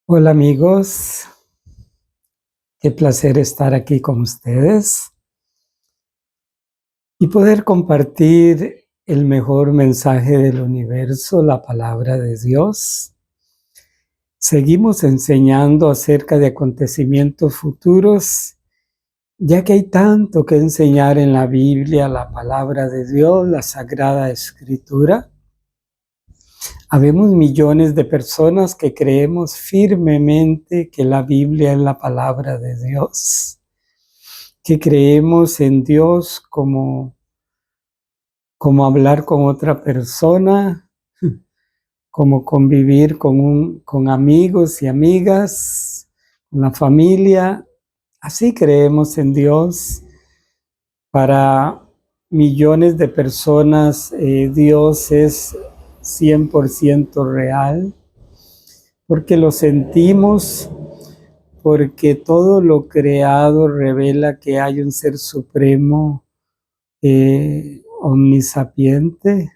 Hola amigos, qué placer estar aquí con ustedes y poder compartir el mejor mensaje del universo, la palabra de Dios. Seguimos enseñando acerca de acontecimientos futuros, ya que hay tanto que enseñar en la Biblia, la palabra de Dios, la Sagrada Escritura. Habemos millones de personas que creemos firmemente que la Biblia es la palabra de Dios, que creemos en Dios como hablar con otra persona, como convivir con amigos y amigas, con la familia. Así creemos en Dios. Para millones de personas, Dios es 100% real, porque lo sentimos, porque todo lo creado revela que hay un ser supremo, omnisapiente,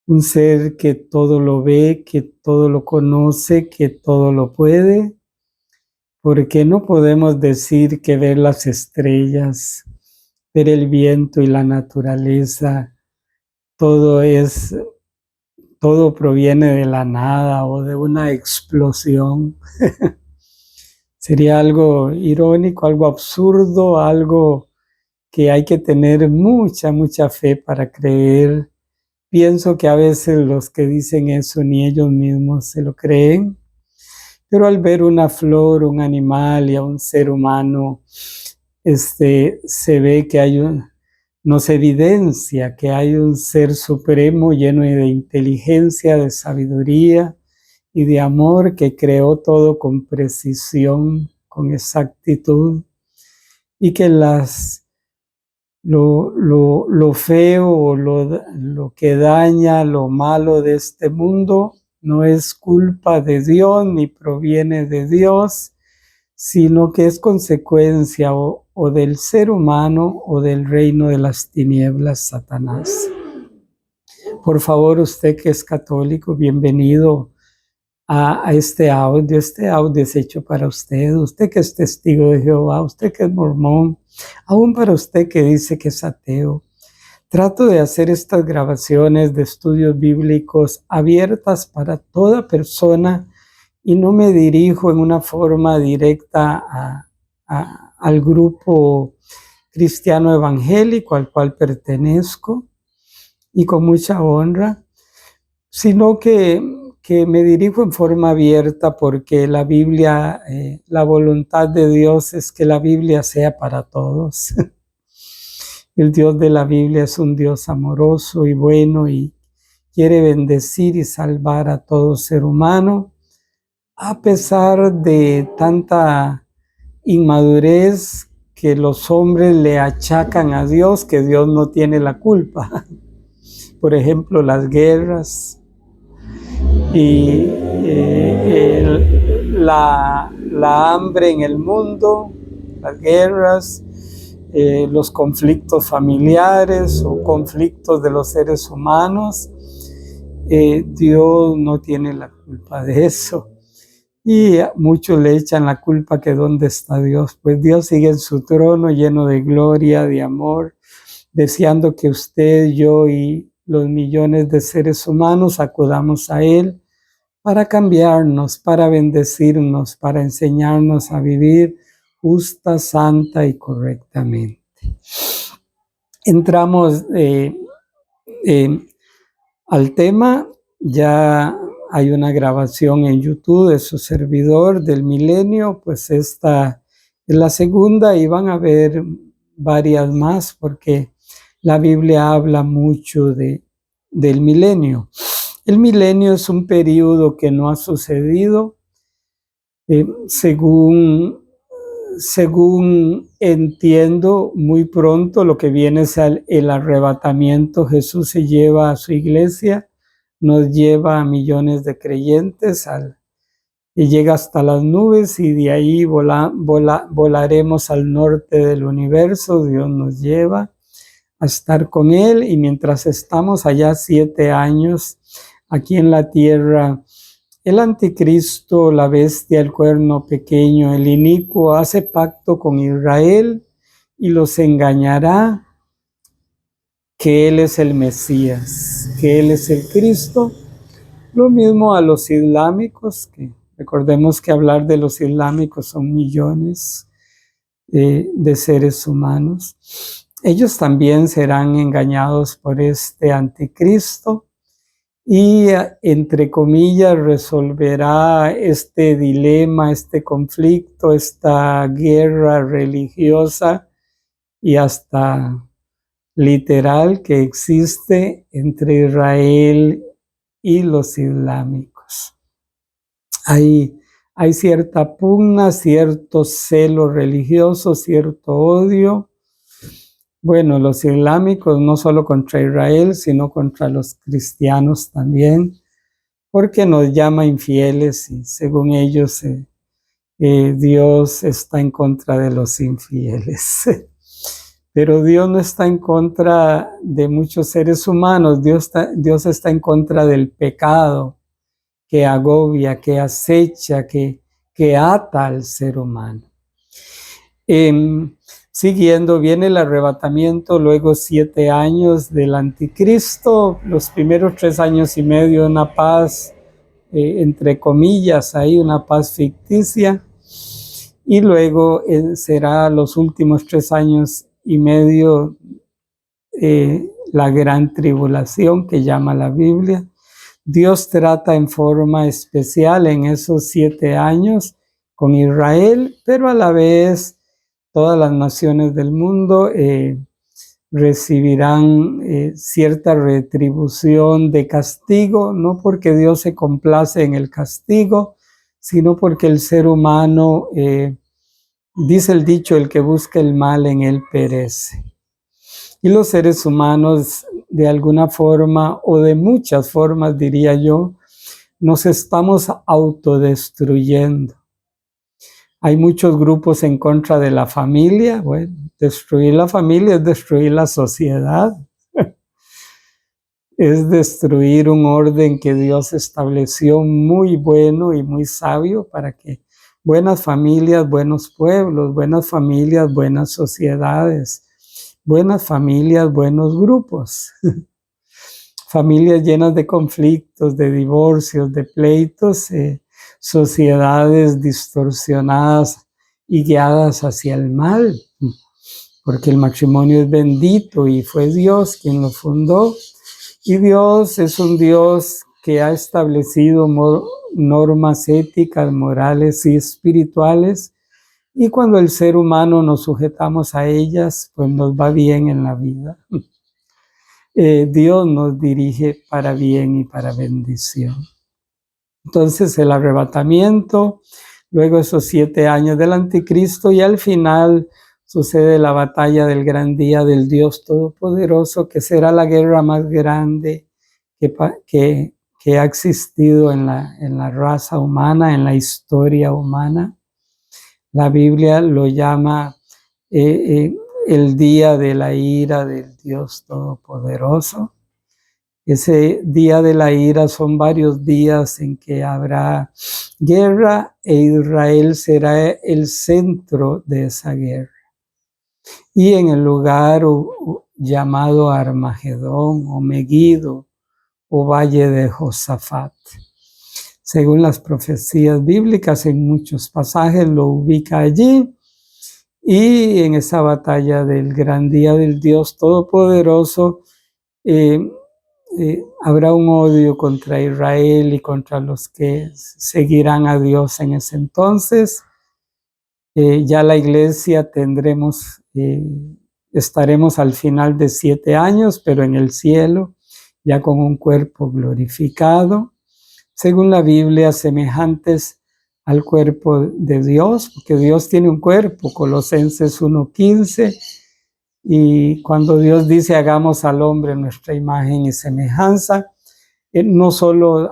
un ser que todo lo ve, que todo lo conoce, que todo lo puede, porque no podemos decir que ver las estrellas, ver el viento y la naturaleza, todo proviene de la nada o de una explosión. Sería algo irónico, algo absurdo, algo que hay que tener mucha fe para creer. Pienso que a veces los que dicen eso ni ellos mismos se lo creen, pero al ver una flor, un animal y a un ser humano, se ve que nos evidencia que hay un ser supremo lleno de inteligencia, de sabiduría y de amor, que creó todo con precisión, con exactitud, y que lo feo o lo que daña, lo malo de este mundo no es culpa de Dios ni proviene de Dios, sino que es consecuencia o del ser humano o del reino de las tinieblas, Satanás. Por favor, usted que es católico, bienvenido a este audio. Este audio es hecho para usted que es testigo de Jehová, usted que es mormón, aún para usted que dice que es ateo. Trato de hacer estas grabaciones de estudios bíblicos abiertas para toda persona y no me dirijo en una forma directa al grupo cristiano evangélico al cual pertenezco, y con mucha honra, sino que me dirijo en forma abierta porque la Biblia, la voluntad de Dios es que la Biblia sea para todos. El Dios de la Biblia es un Dios amoroso y bueno y quiere bendecir y salvar a todo ser humano, a pesar de tanta inmadurez que los hombres le achacan a Dios, que Dios no tiene la culpa. Por ejemplo, las guerras y la hambre en el mundo, las guerras, los conflictos familiares o conflictos de los seres humanos. Dios no tiene la culpa de eso. Y muchos le echan la culpa que dónde está Dios. Pues Dios sigue en su trono lleno de gloria, de amor, deseando que usted, yo y los millones de seres humanos acudamos a Él para cambiarnos, para bendecirnos, para enseñarnos a vivir justa, santa y correctamente. Entramos al tema. Ya hay una grabación en YouTube de su servidor del milenio, pues esta es la segunda y van a ver varias más porque la Biblia habla mucho del milenio. El milenio es un periodo que no ha sucedido. Según entiendo, muy pronto lo que viene es el arrebatamiento. Jesús se lleva a su iglesia, nos lleva a millones de creyentes y llega hasta las nubes, y de ahí volaremos al norte del universo. Dios nos lleva a estar con Él, y mientras estamos allá 7 años, aquí en la tierra, el anticristo, la bestia, el cuerno pequeño, el inicuo, hace pacto con Israel y los engañará que Él es el Mesías, que Él es el Cristo. Lo mismo a los islámicos, que recordemos que hablar de los islámicos son millones de seres humanos. Ellos también serán engañados por este anticristo y, entre comillas, resolverá este dilema, este conflicto, esta guerra religiosa y hasta literal que existe entre Israel y los islámicos. Hay cierta pugna, cierto celo religioso, cierto odio. Bueno, los islámicos no solo contra Israel, sino contra los cristianos también, porque nos llama infieles y según ellos Dios está en contra de los infieles. Pero Dios no está en contra de muchos seres humanos, Dios está en contra del pecado que agobia, que acecha, que ata al ser humano. Siguiendo, viene el arrebatamiento, luego 7 años del anticristo, los primeros 3 años y medio una paz, entre comillas, hay una paz ficticia, y luego será los últimos 3 años y medio la gran tribulación que llama la Biblia. Dios trata en forma especial en esos 7 años con Israel, pero a la vez todas las naciones del mundo recibirán cierta retribución de castigo, no porque Dios se complace en el castigo, sino porque el ser humano, dice el dicho, el que busca el mal en él perece. Y los seres humanos, de alguna forma, o de muchas formas, diría yo, nos estamos autodestruyendo. Hay muchos grupos en contra de la familia. Bueno, destruir la familia es destruir la sociedad. Es destruir un orden que Dios estableció muy bueno y muy sabio para que buenas familias, buenos pueblos, buenas familias, buenas sociedades, buenas familias, buenos grupos. Familias llenas de conflictos, de divorcios, de pleitos, sociedades distorsionadas y guiadas hacia el mal, porque el matrimonio es bendito y fue Dios quien lo fundó, y Dios es un Dios que ha establecido normas éticas, morales y espirituales, y cuando el ser humano nos sujetamos a ellas, pues nos va bien en la vida. Dios nos dirige para bien y para bendición. Entonces el arrebatamiento, luego esos 7 años del anticristo, y al final sucede la batalla del gran día del Dios Todopoderoso, que será la guerra más grande que ha existido en la raza humana, en la historia humana. La Biblia lo llama el día de la ira del Dios Todopoderoso. Ese día de la ira son varios días en que habrá guerra e Israel será el centro de esa guerra. Y en el lugar llamado Armagedón o Megido o Valle de Josafat. Según las profecías bíblicas, en muchos pasajes lo ubica allí. Y en esa batalla del gran día del Dios Todopoderoso, habrá un odio contra Israel y contra los que seguirán a Dios en ese entonces. Ya la iglesia estaremos al final de 7 años, pero en el cielo, ya con un cuerpo glorificado, según la Biblia, semejantes al cuerpo de Dios, porque Dios tiene un cuerpo, Colosenses 1:15, y cuando Dios dice hagamos al hombre nuestra imagen y semejanza, no solo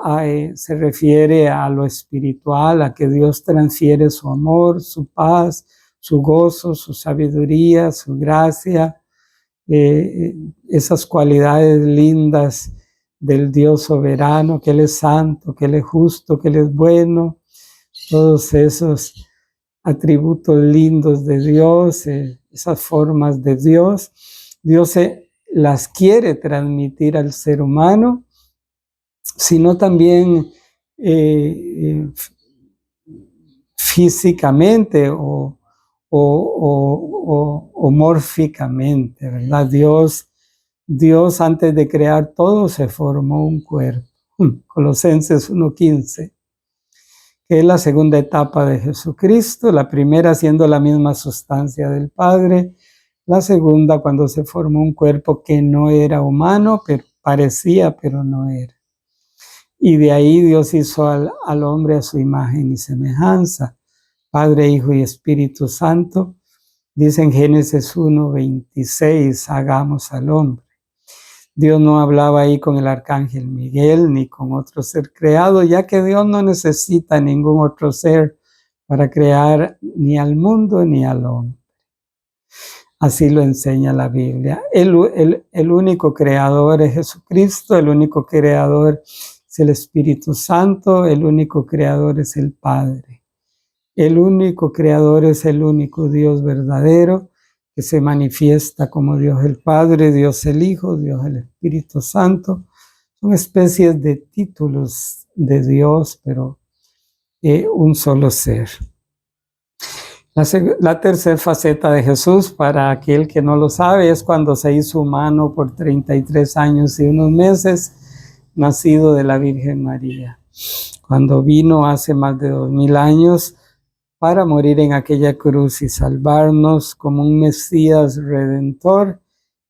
se refiere a lo espiritual, a que Dios transfiere su amor, su paz, su gozo, su sabiduría, su gracia, esas cualidades lindas del Dios soberano, que Él es santo, que Él es justo, que Él es bueno, todos esos atributos lindos de Dios, esas formas de Dios. Dios las quiere transmitir al ser humano, sino también físicamente o mórficamente, ¿verdad? Dios antes de crear todo se formó un cuerpo. Colosenses 1:15, que es la segunda etapa de Jesucristo, la primera siendo la misma sustancia del Padre, la segunda cuando se formó un cuerpo que no era humano, pero parecía, pero no era. Y de ahí Dios hizo al hombre a su imagen y semejanza, Padre, Hijo y Espíritu Santo. Dice en Génesis 1:26, hagamos al hombre. Dios no hablaba ahí con el arcángel Miguel ni con otro ser creado, ya que Dios no necesita ningún otro ser para crear ni al mundo ni al hombre. Así lo enseña la Biblia. El único creador es Jesucristo, el único creador es el Espíritu Santo, el único creador es el Padre. El único creador es el único Dios verdadero, que se manifiesta como Dios el Padre, Dios el Hijo, Dios el Espíritu Santo. Son especies de títulos de Dios, pero un solo ser. La tercera faceta de Jesús, para aquel que no lo sabe, es cuando se hizo humano por 33 años y unos meses, nacido de la Virgen María. Cuando vino hace más de 2000 años para morir en aquella cruz y salvarnos como un Mesías redentor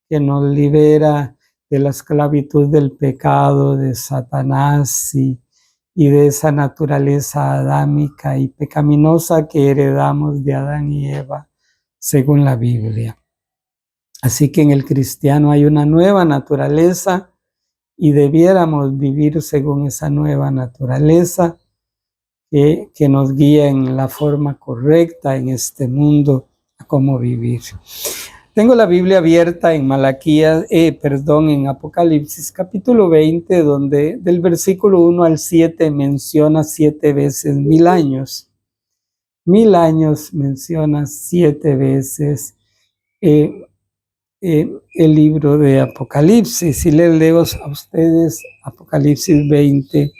que nos libera de la esclavitud del pecado, de Satanás y de esa naturaleza adámica y pecaminosa que heredamos de Adán y Eva, según la Biblia. Así que en el cristiano hay una nueva naturaleza y debiéramos vivir según esa nueva naturaleza que nos guía en la forma correcta en este mundo a cómo vivir. Tengo la Biblia abierta en en Apocalipsis capítulo 20, donde del versículo 1 al 7 menciona 7 veces 1000 años. 1000 años menciona 7 veces el libro de Apocalipsis. Y les leo a ustedes Apocalipsis 20,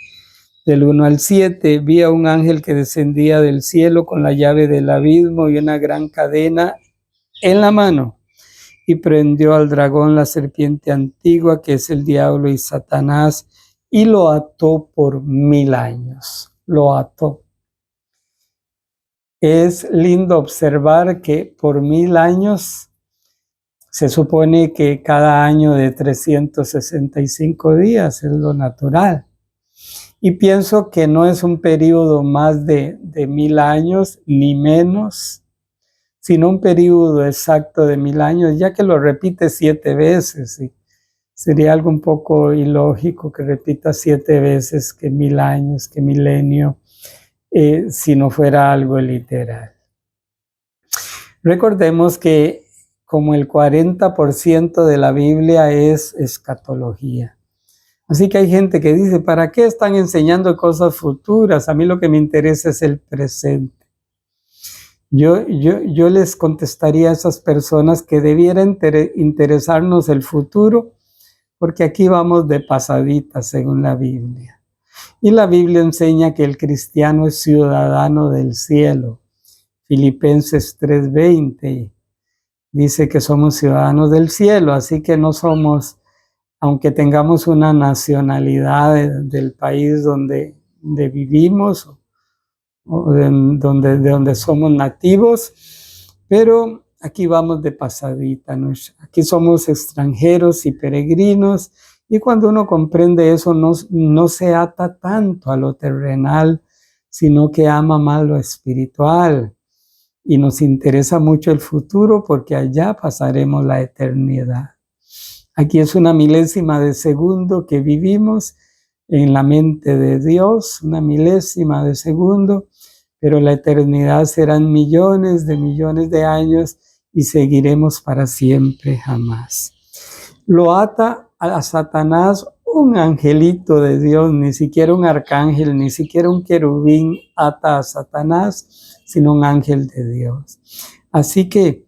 del 1 al 7. Vi a un ángel que descendía del cielo con la llave del abismo y una gran cadena en la mano. Y prendió al dragón, la serpiente antigua, que es el diablo y Satanás, y lo ató por 1000 años. Lo ató. Es lindo observar que por 1000 años se supone que cada año de 365 días es lo natural. Y pienso que no es un periodo más de 1000 años, ni menos, sino un periodo exacto de 1000 años, ya que lo repite 7 veces. Y sería algo un poco ilógico que repita 7 veces que 1000 años, que milenio, si no fuera algo literal. Recordemos que como el 40% de la Biblia es escatología. Así que hay gente que dice, ¿para qué están enseñando cosas futuras? A mí lo que me interesa es el presente. Yo les contestaría a esas personas que debiera interesarnos el futuro, porque aquí vamos de pasadita según la Biblia. Y la Biblia enseña que el cristiano es ciudadano del cielo. Filipenses 3:20 dice que somos ciudadanos del cielo, así que no somos, aunque tengamos una nacionalidad del país donde vivimos, o de donde somos nativos, pero aquí vamos de pasadita, ¿no? Aquí somos extranjeros y peregrinos, y cuando uno comprende eso no se ata tanto a lo terrenal, sino que ama más lo espiritual, y nos interesa mucho el futuro porque allá pasaremos la eternidad. Aquí es una milésima de segundo que vivimos en la mente de Dios, una milésima de segundo, pero la eternidad serán millones de años y seguiremos para siempre jamás. Lo ata a Satanás un angelito de Dios, ni siquiera un arcángel, ni siquiera un querubín ata a Satanás, sino un ángel de Dios. Así que,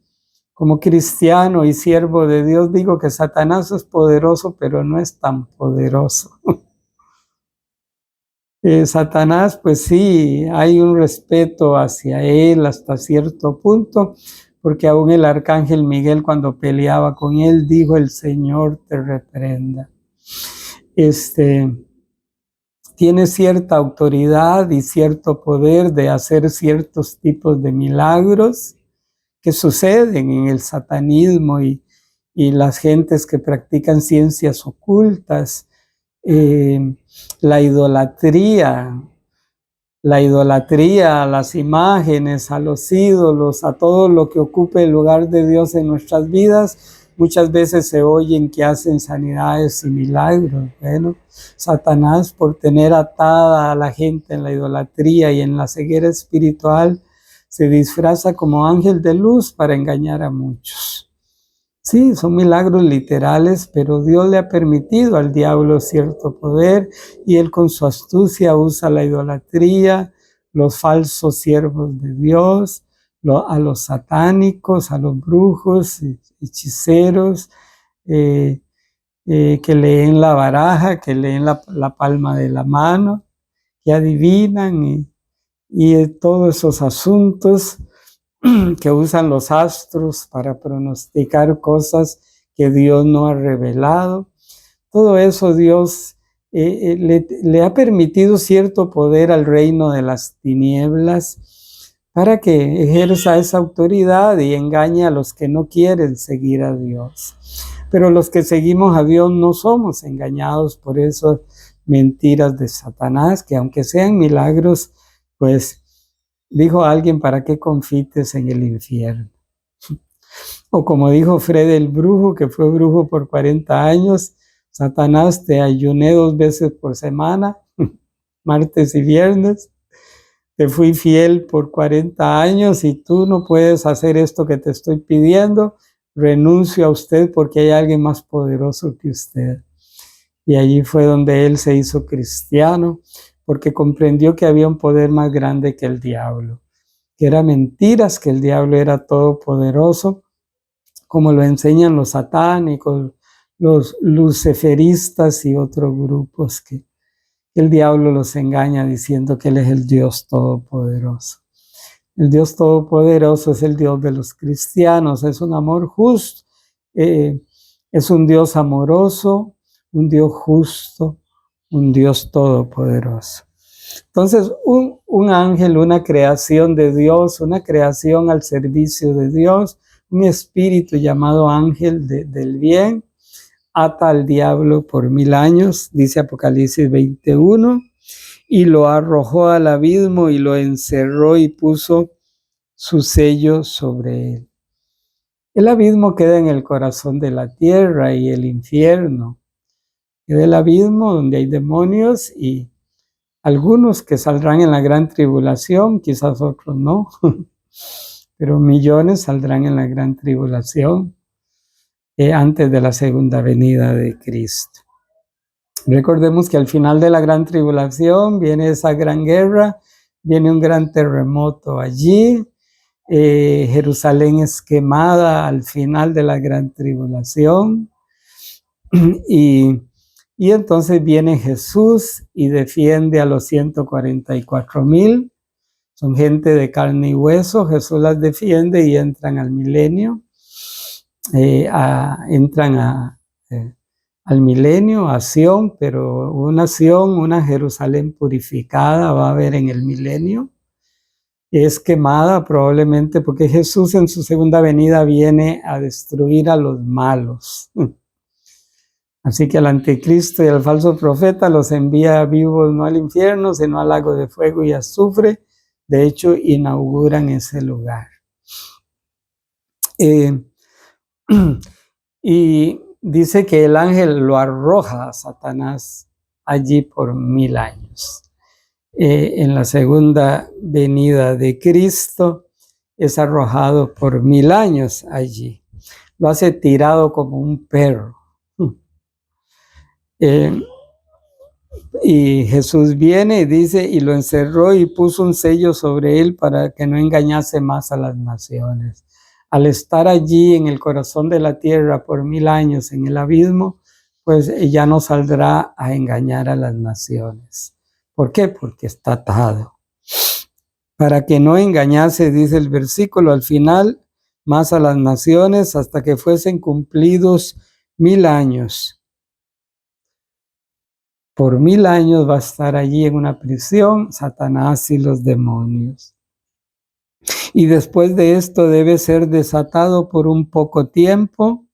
como cristiano y siervo de Dios, digo que Satanás es poderoso, pero no es tan poderoso. Satanás, pues sí, hay un respeto hacia él hasta cierto punto, porque aún el arcángel Miguel, cuando peleaba con él, dijo: el Señor te reprenda. Tiene cierta autoridad y cierto poder de hacer ciertos tipos de milagros que suceden en el satanismo y las gentes que practican ciencias ocultas. La idolatría a las imágenes, a los ídolos, a todo lo que ocupe el lugar de Dios en nuestras vidas. Muchas veces se oyen que hacen sanidades y milagros. Bueno, Satanás, por tener atada a la gente en la idolatría y en la ceguera espiritual, se disfraza como ángel de luz para engañar a muchos. Sí, son milagros literales, pero Dios le ha permitido al diablo cierto poder y él con su astucia usa la idolatría, los falsos siervos de Dios, a los satánicos, a los brujos, hechiceros, que leen la baraja, que leen la palma de la mano, que adivinan y todos esos asuntos que usan los astros para pronosticar cosas que Dios no ha revelado. Todo eso Dios le ha permitido cierto poder al reino de las tinieblas para que ejerza esa autoridad y engañe a los que no quieren seguir a Dios. Pero los que seguimos a Dios no somos engañados por esas mentiras de Satanás, que aunque sean milagros, pues dijo alguien: ¿para qué confites en el infierno? O como dijo Fred el brujo, que fue brujo por 40 años, Satanás, te ayuné 2 veces por semana, martes y viernes, te fui fiel por 40 años y tú no puedes hacer esto que te estoy pidiendo, renuncio a usted porque hay alguien más poderoso que usted. Y allí fue donde él se hizo cristiano, porque comprendió que había un poder más grande que el diablo, que eran mentiras, que el diablo era todopoderoso, como lo enseñan los satánicos, los luciferistas y otros grupos, que el diablo los engaña diciendo que él es el Dios todopoderoso. El Dios todopoderoso es el Dios de los cristianos, es un amor justo, es un Dios amoroso, un Dios justo, un Dios todopoderoso. Entonces, un ángel, una creación de Dios, una creación al servicio de Dios, un espíritu llamado ángel del bien, ata al diablo por 1000 años, dice Apocalipsis 21, y lo arrojó al abismo y lo encerró y puso su sello sobre él. El abismo queda en el corazón de la tierra y el infierno. Queda el abismo donde hay demonios y algunos que saldrán en la gran tribulación, quizás otros no, pero millones saldrán en la gran tribulación antes de la segunda venida de Cristo. Recordemos que al final de la gran tribulación viene esa gran guerra, viene un gran terremoto allí, Jerusalén es quemada al final de la gran tribulación y entonces viene Jesús y defiende a los 144,000, son gente de carne y hueso, Jesús las defiende y entran al milenio, al milenio, a Sión, pero una Sión, una Jerusalén purificada va a haber en el milenio. Es quemada probablemente porque Jesús en su segunda venida viene a destruir a los malos. Así que al anticristo y al falso profeta los envía vivos no al infierno, sino al lago de fuego y azufre. De hecho, inauguran ese lugar. Y dice que el ángel lo arroja a Satanás allí por 1000 años. En la segunda venida de Cristo es arrojado por 1000 años allí. Lo hace tirado como un perro. Y Jesús viene y dice, y lo encerró y puso un sello sobre él para que no engañase más a las naciones. Al estar allí en el corazón de la tierra por 1000 años en el abismo, pues ya no saldrá a engañar a las naciones. ¿Por qué? Porque está atado. Para que no engañase, dice el versículo, al final, más a las naciones hasta que fuesen cumplidos 1000 años. Por 1000 años va a estar allí en una prisión Satanás y los demonios. Y después de esto debe ser desatado por un poco tiempo.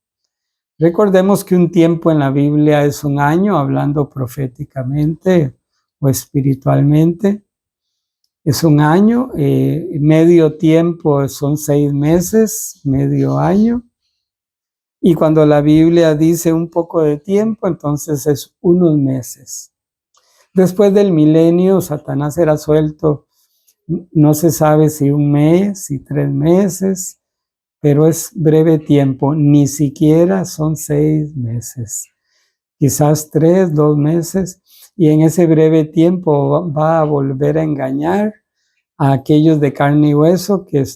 Recordemos que un tiempo en la Biblia es un año, hablando proféticamente o espiritualmente. Es un año, medio tiempo son 6 meses, medio año. Y cuando la Biblia dice un poco de tiempo, entonces es unos meses. Después del milenio, Satanás será suelto, no se sabe si un mes, si 3 meses, pero es breve tiempo, ni siquiera son 6 meses, quizás 3, 2 meses, y en ese breve tiempo va a volver a engañar a aquellos de carne y hueso que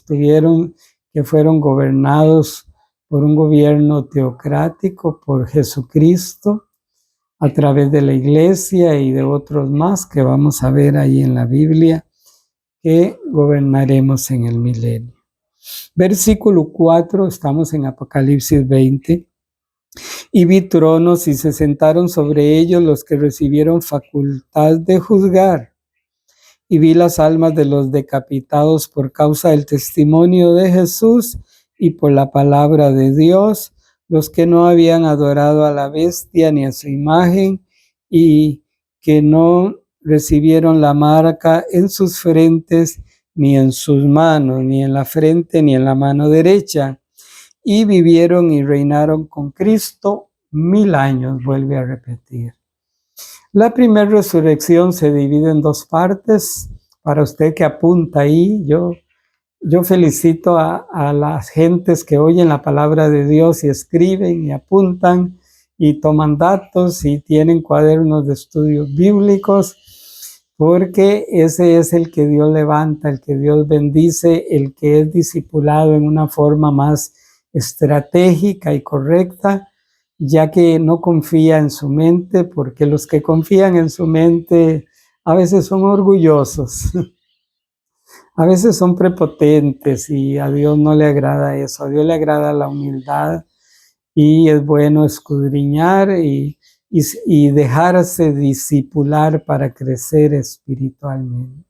fueron gobernados por un gobierno teocrático, por Jesucristo, a través de la iglesia y de otros más que vamos a ver ahí en la Biblia, que gobernaremos en el milenio. Versículo 4, estamos en Apocalipsis 20. Y vi tronos y se sentaron sobre ellos los que recibieron facultad de juzgar. Y vi las almas de los decapitados por causa del testimonio de Jesús y por la palabra de Dios, los que no habían adorado a la bestia ni a su imagen y que no recibieron la marca en sus frentes ni en sus manos, ni en la frente ni en la mano derecha. Y vivieron y reinaron con Cristo 1000 años, vuelve a repetir. La primera resurrección se divide en 2 partes. Para usted que apunta ahí, yo felicito a las gentes que oyen la palabra de Dios y escriben y apuntan y toman datos y tienen cuadernos de estudios bíblicos, porque ese es el que Dios levanta, el que Dios bendice, el que es discipulado en una forma más estratégica y correcta, ya que no confía en su mente, porque los que confían en su mente a veces son orgullosos, a veces son prepotentes y a Dios no le agrada eso, a Dios le agrada la humildad y es bueno escudriñar y dejarse discipular para crecer espiritualmente.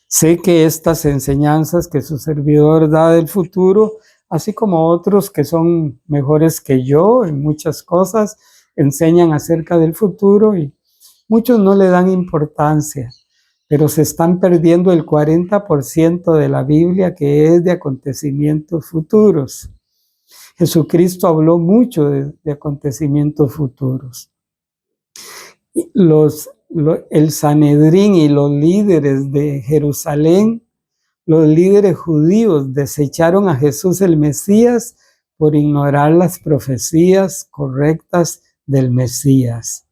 Sé que estas enseñanzas que su servidor da del futuro, así como otros que son mejores que yo en muchas cosas, enseñan acerca del futuro y muchos no le dan importancia, pero se están perdiendo el 40% de la Biblia que es de acontecimientos futuros. Jesucristo habló mucho de acontecimientos futuros. El Sanedrín y los líderes de Jerusalén, los líderes judíos, desecharon a Jesús el Mesías por ignorar las profecías correctas del Mesías.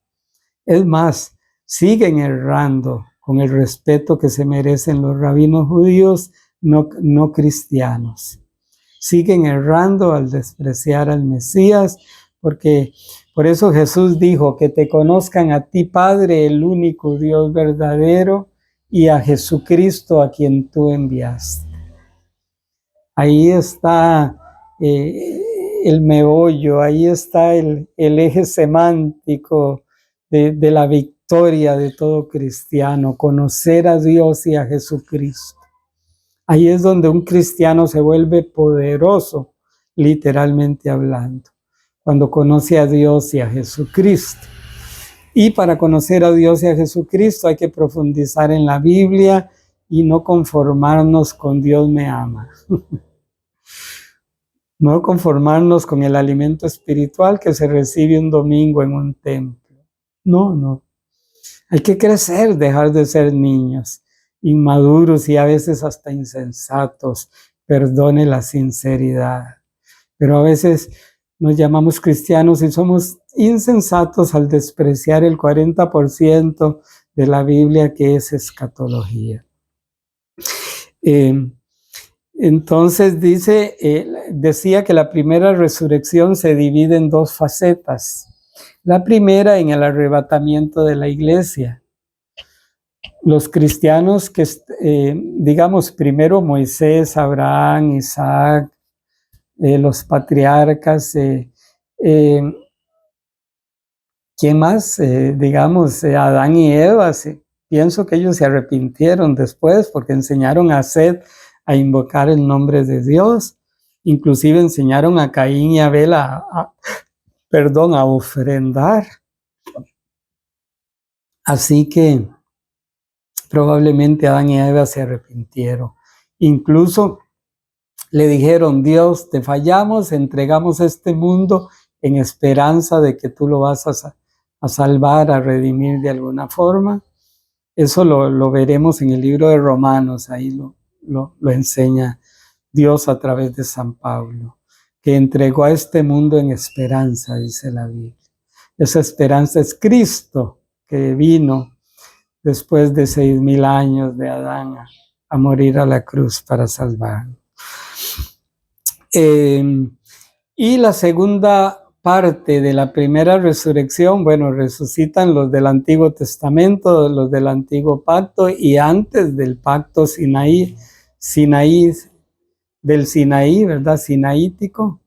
Es más, siguen errando con el respeto que se merecen los rabinos judíos no cristianos. Siguen errando al despreciar al Mesías, porque por eso Jesús dijo que te conozcan a ti, Padre, el único Dios verdadero, y a Jesucristo a quien tú enviaste. Ahí está el meollo, ahí está el eje semántico de la victoria de todo cristiano, conocer a Dios y a Jesucristo. Ahí es donde un cristiano se vuelve poderoso, literalmente hablando, cuando conoce a Dios y a Jesucristo. Y para conocer a Dios y a Jesucristo hay que profundizar en la Biblia y no conformarnos con Dios me ama. No conformarnos con el alimento espiritual que se recibe un domingo en un templo. No. Hay que crecer, dejar de ser niños, inmaduros y a veces hasta insensatos. Perdone la sinceridad. Pero a veces nos llamamos cristianos y somos insensatos al despreciar el 40% de la Biblia que es escatología. Entonces decía que la primera resurrección se divide en dos facetas. La primera en el arrebatamiento de la iglesia. Los cristianos que, digamos, primero Moisés, Abraham, Isaac, los patriarcas, ¿quién más? Digamos, Adán y Eva, pienso que ellos se arrepintieron después porque enseñaron a Seth a invocar el nombre de Dios, inclusive enseñaron a Caín y Abel a ofrendar. Así que probablemente Adán y Eva se arrepintieron. Incluso le dijeron, Dios, te fallamos, entregamos este mundo en esperanza de que tú lo vas a salvar, a redimir de alguna forma. Eso lo veremos en el libro de Romanos, ahí lo enseña Dios a través de San Pablo, que entregó a este mundo en esperanza, dice la Biblia. Esa esperanza es Cristo, que vino después de 6,000 años de Adán a morir a la cruz para salvarnos. Y la segunda parte de la primera resurrección, bueno, resucitan los del Antiguo Testamento, los del Antiguo Pacto, y antes del pacto del Sinaí, ¿verdad? Sinaítico.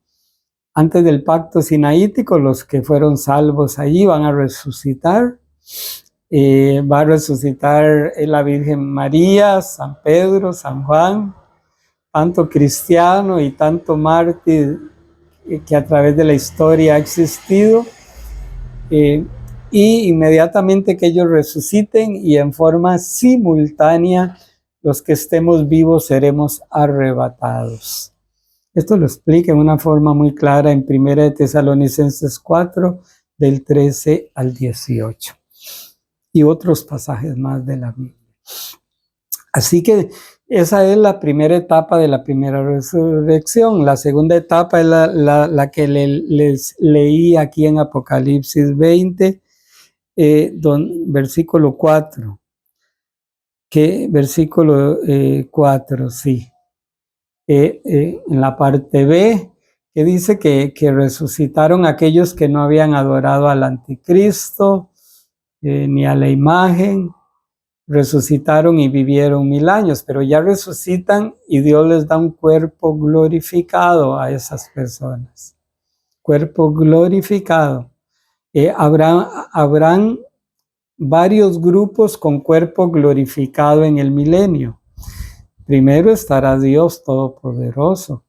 Antes del pacto sinaítico, los que fueron salvos allí van a resucitar. Va a resucitar la Virgen María, San Pedro, San Juan, tanto cristiano y tanto mártir que a través de la historia ha existido, y inmediatamente que ellos resuciten y en forma simultánea los que estemos vivos seremos arrebatados. Esto lo explica en una forma muy clara en 1 Tesalonicenses 4, del 13 al 18, y otros pasajes más de la Biblia. Así que esa es la primera etapa de la primera resurrección. La segunda etapa es la que les leí aquí en Apocalipsis 20, versículo 4. Versículo 4, sí. En la parte B, que dice que resucitaron aquellos que no habían adorado al anticristo, ni a la imagen. Resucitaron y vivieron 1000 años, pero ya resucitan y Dios les da un cuerpo glorificado a esas personas. Cuerpo glorificado. Habrán varios grupos con cuerpo glorificado en el milenio. Primero estará Dios Todopoderoso.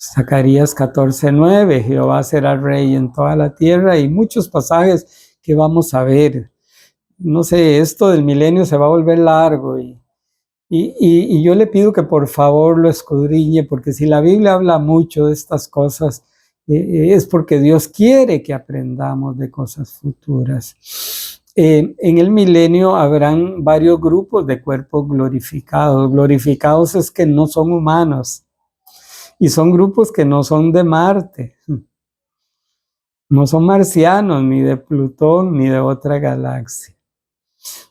Zacarías 14:9, Jehová será rey en toda la tierra, y muchos pasajes que vamos a ver. No sé, esto del milenio se va a volver largo y yo le pido que por favor lo escudriñe, porque si la Biblia habla mucho de estas cosas, es porque Dios quiere que aprendamos de cosas futuras. En el milenio habrán varios grupos de cuerpos glorificados. Glorificados es que no son humanos, y son grupos que no son de Marte, no son marcianos, ni de Plutón, ni de otra galaxia.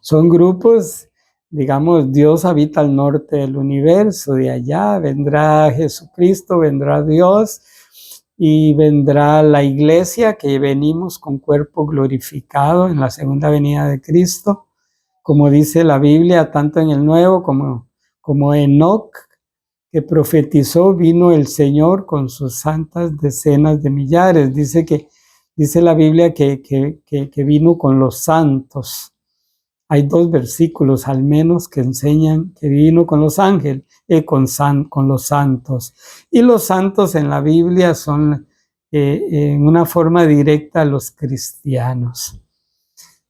Son grupos, digamos, Dios habita al norte del universo, de allá vendrá Jesucristo, vendrá Dios y vendrá la iglesia, que venimos con cuerpo glorificado en la segunda venida de Cristo, como dice la Biblia, tanto en el Nuevo como Enoc, que profetizó, vino el Señor con sus santas decenas de millares. Dice la Biblia que vino con los santos. Hay 2 versículos al menos que enseñan que vino con los ángeles, con los santos. Y los santos en la Biblia son en una forma directa los cristianos.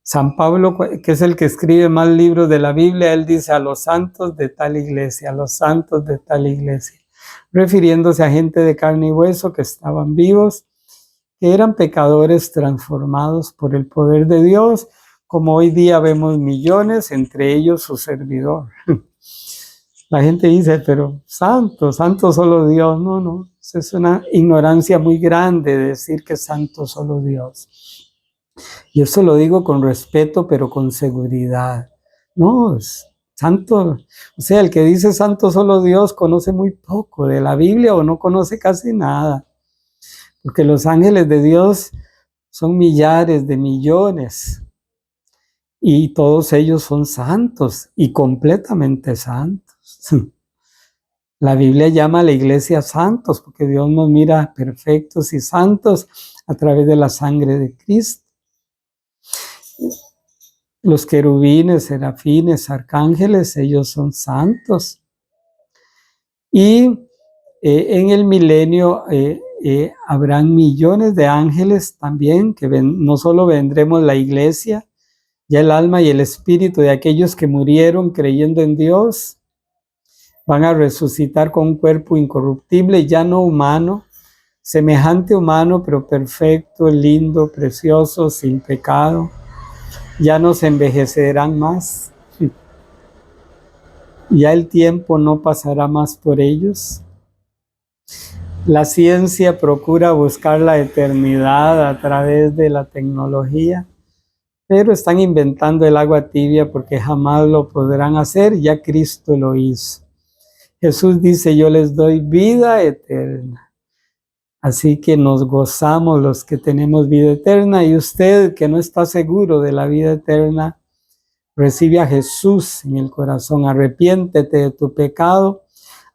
San Pablo, que es el que escribe más libros de la Biblia, él dice a los santos de tal iglesia, a los santos de tal iglesia, refiriéndose a gente de carne y hueso que estaban vivos, que eran pecadores transformados por el poder de Dios, como hoy día vemos millones, entre ellos su servidor. La gente dice, pero santo, santo solo Dios. No, no, eso es una ignorancia muy grande decir que es santo solo Dios. Y eso lo digo con respeto, pero con seguridad. No, es santo, o sea, el que dice santo solo Dios conoce muy poco de la Biblia o no conoce casi nada. Porque los ángeles de Dios son millares de millones y todos ellos son santos y completamente santos. La Biblia llama a la iglesia santos porque Dios nos mira perfectos y santos a través de la sangre de Cristo. Los querubines, serafines, arcángeles, ellos son santos. Y en el milenio habrán millones de ángeles también, que no solo vendremos la iglesia, ya el alma y el espíritu de aquellos que murieron creyendo en Dios, van a resucitar con un cuerpo incorruptible, ya no humano, semejante humano, pero perfecto, lindo, precioso, sin pecado. Ya no se envejecerán más. Ya el tiempo no pasará más por ellos. La ciencia procura buscar la eternidad a través de la tecnología, pero están inventando el agua tibia porque jamás lo podrán hacer, ya Cristo lo hizo. Jesús dice, yo les doy vida eterna. Así que nos gozamos los que tenemos vida eterna, y usted que no está seguro de la vida eterna, recibe a Jesús en el corazón, arrepiéntete de tu pecado.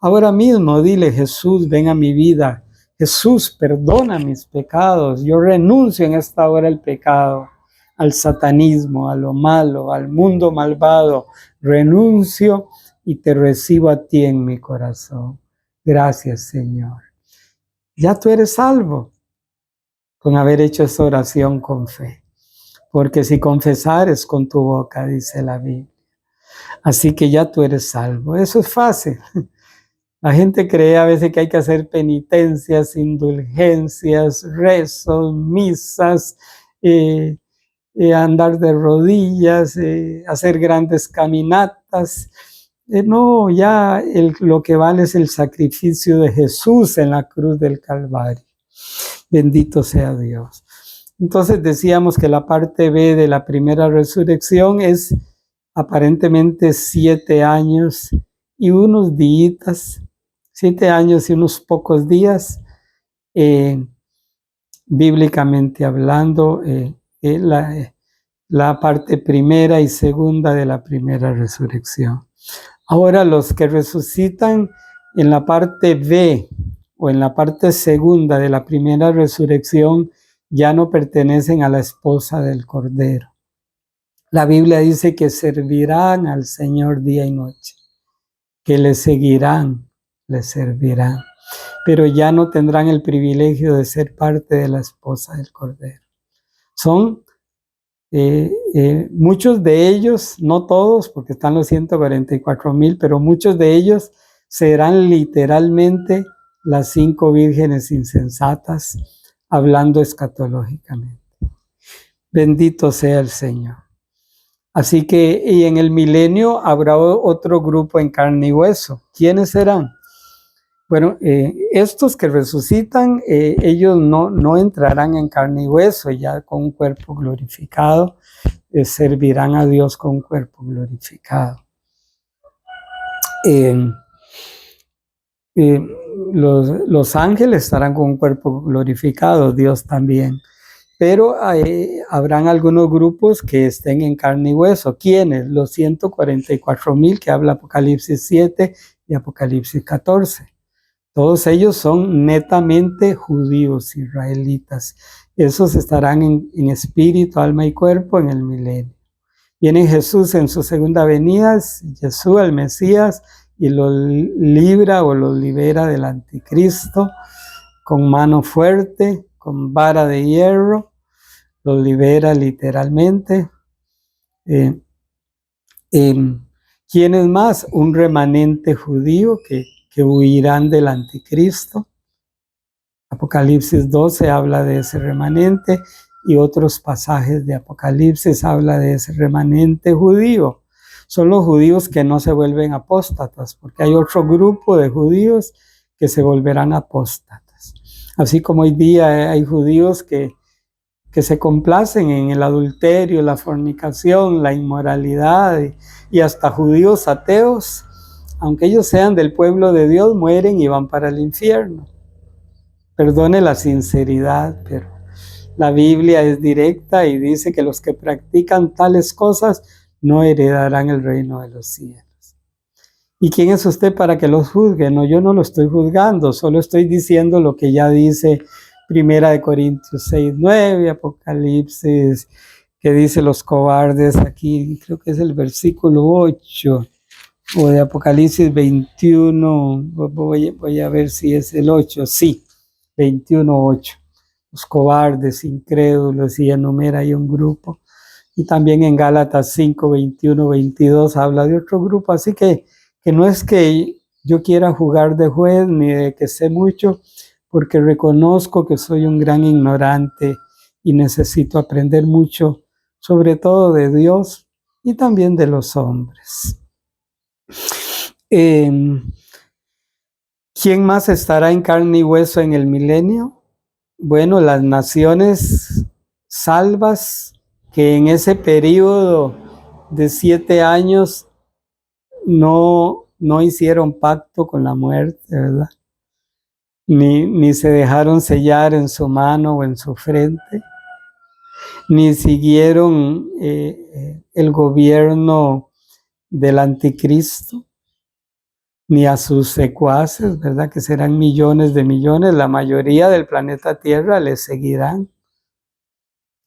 Ahora mismo dile, Jesús, ven a mi vida. Jesús, perdona mis pecados. Yo renuncio en esta hora al pecado, al satanismo, a lo malo, al mundo malvado. Renuncio y te recibo a ti en mi corazón. Gracias, Señor. Ya tú eres salvo con haber hecho esa oración con fe. Porque si confesares con tu boca, dice la Biblia. Así que ya tú eres salvo. Eso es fácil. La gente cree a veces que hay que hacer penitencias, indulgencias, rezos, misas, andar de rodillas, hacer grandes caminatas. No, ya lo que vale es el sacrificio de Jesús en la cruz del Calvario. Bendito sea Dios. Entonces decíamos que la parte B de la primera resurrección es aparentemente 7 años y unos días, 7 años y unos pocos días, bíblicamente hablando, la parte primera y segunda de la primera resurrección. Ahora los que resucitan en la parte B o en la parte segunda de la primera resurrección ya no pertenecen a la esposa del Cordero. La Biblia dice que servirán al Señor día y noche, que le seguirán, le servirán, pero ya no tendrán el privilegio de ser parte de la esposa del Cordero. Son muchos de ellos, no todos, porque están los 144,000, pero muchos de ellos serán literalmente las 5 vírgenes insensatas, hablando escatológicamente. Bendito sea el Señor. Así que, y en el milenio habrá otro grupo en carne y hueso. ¿Quiénes serán? Bueno, estos que resucitan, ellos no entrarán en carne y hueso, ya con un cuerpo glorificado, servirán a Dios con un cuerpo glorificado. Los ángeles estarán con un cuerpo glorificado, Dios también. Pero habrán algunos grupos que estén en carne y hueso. ¿Quiénes? Los 144,000 que habla Apocalipsis 7 y Apocalipsis 14. Todos ellos son netamente judíos, israelitas. Esos estarán en espíritu, alma y cuerpo en el milenio. Viene Jesús en su segunda venida, Jesús el Mesías, y los libra o los libera del anticristo con mano fuerte, con vara de hierro, los libera literalmente. ¿Quién es más? Un remanente judío que huirán del anticristo. Apocalipsis 12 habla de ese remanente y otros pasajes de Apocalipsis habla de ese remanente judío. son los judíos que no se vuelven apóstatas, porque hay otro grupo de judíos que se volverán apóstatas. Así como hoy día hay judíos que se complacen en el adulterio, la fornicación, la inmoralidad y hasta judíos ateos, aunque ellos sean del pueblo de Dios, mueren y van para el infierno. Perdone la sinceridad, pero la Biblia es directa y dice que los que practican tales cosas no heredarán el reino de los cielos. ¿Y quién es usted para que los juzgue? No, yo no lo estoy juzgando, solo estoy diciendo lo que ya dice 1 Corintios 6:9, Apocalipsis, que dice los cobardes, aquí creo que es el versículo 8, o de Apocalipsis 21, voy a ver si es el 8, sí, 21:8. Los cobardes, incrédulos, y enumera ahí un grupo. Y también en Gálatas 5:21-22 habla de otro grupo, así que no es que yo quiera jugar de juez ni de que sé mucho, porque reconozco que soy un gran ignorante y necesito aprender mucho, sobre todo de Dios y también de los hombres. ¿Quién más estará en carne y hueso en el milenio? Bueno, las naciones salvas que en ese periodo de 7 años no hicieron pacto con la muerte, ¿verdad? Ni se dejaron sellar en su mano o en su frente, ni siguieron el gobierno del anticristo, ni a sus secuaces, ¿verdad? Que serán millones de millones, la mayoría del planeta Tierra le seguirán.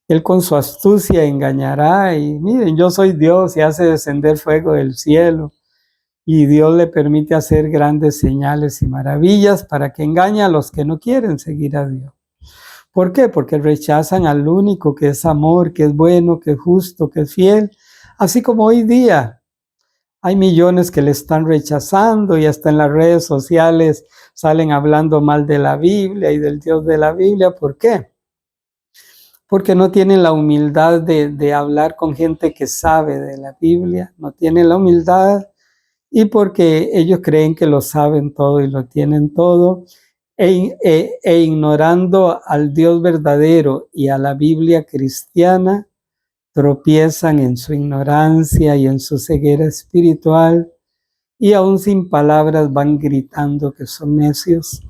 Él con su astucia engañará y miren, yo soy Dios y hace descender fuego del cielo. Y Dios le permite hacer grandes señales y maravillas para que engañe a los que no quieren seguir a Dios. ¿Por qué? Porque rechazan al único que es amor, que es bueno, que es justo, que es fiel. Así como hoy día hay millones que le están rechazando y hasta en las redes sociales salen hablando mal de la Biblia y del Dios de la Biblia. ¿Por qué? Porque no tienen la humildad de hablar con gente que sabe de la Biblia, no tienen la humildad y porque ellos creen que lo saben todo y lo tienen todo, e ignorando al Dios verdadero y a la Biblia cristiana, tropiezan en su ignorancia y en su ceguera espiritual, y aún sin palabras van gritando que son necios.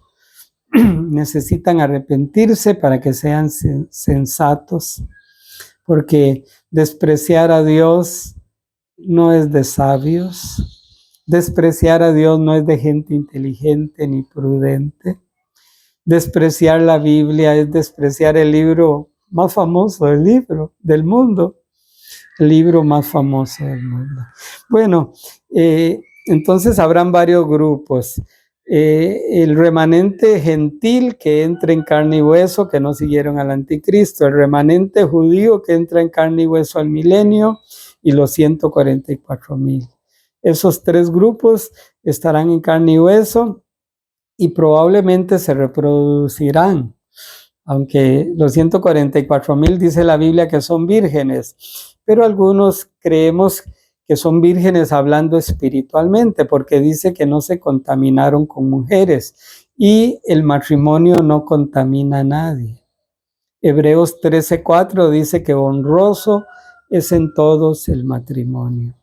Necesitan arrepentirse para que sean sensatos, porque despreciar a Dios no es de sabios. Despreciar a Dios no es de gente inteligente ni prudente. Despreciar la Biblia es despreciar el libro más famoso del mundo. El libro más famoso del mundo. Bueno, entonces habrán varios grupos. El remanente gentil que entra en carne y hueso, que no siguieron al anticristo. El remanente judío que entra en carne y hueso al milenio. Y los 144,000. Esos 3 grupos estarán en carne y hueso y probablemente se reproducirán, aunque los 144,000 dice la Biblia que son vírgenes, pero algunos creemos que son vírgenes hablando espiritualmente, porque dice que no se contaminaron con mujeres y el matrimonio no contamina a nadie. Hebreos 13:4 dice que honroso es en todos el matrimonio.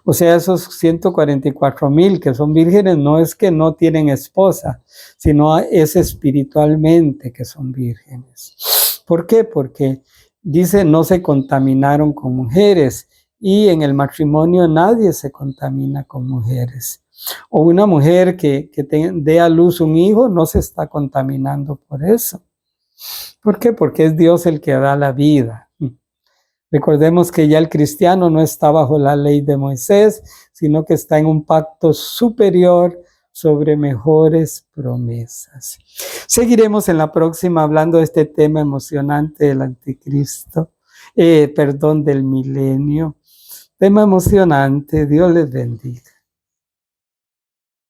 O sea, esos 144,000 que son vírgenes no es que no tienen esposa, sino es espiritualmente que son vírgenes. ¿Por qué? Porque dice no se contaminaron con mujeres y en el matrimonio nadie se contamina con mujeres. O una mujer que dé a luz un hijo no se está contaminando por eso. ¿Por qué? Porque es Dios el que da la vida. Recordemos que ya el cristiano no está bajo la ley de Moisés, sino que está en un pacto superior sobre mejores promesas. Seguiremos en la próxima hablando de este tema emocionante del anticristo, del milenio. Tema emocionante. Dios les bendiga.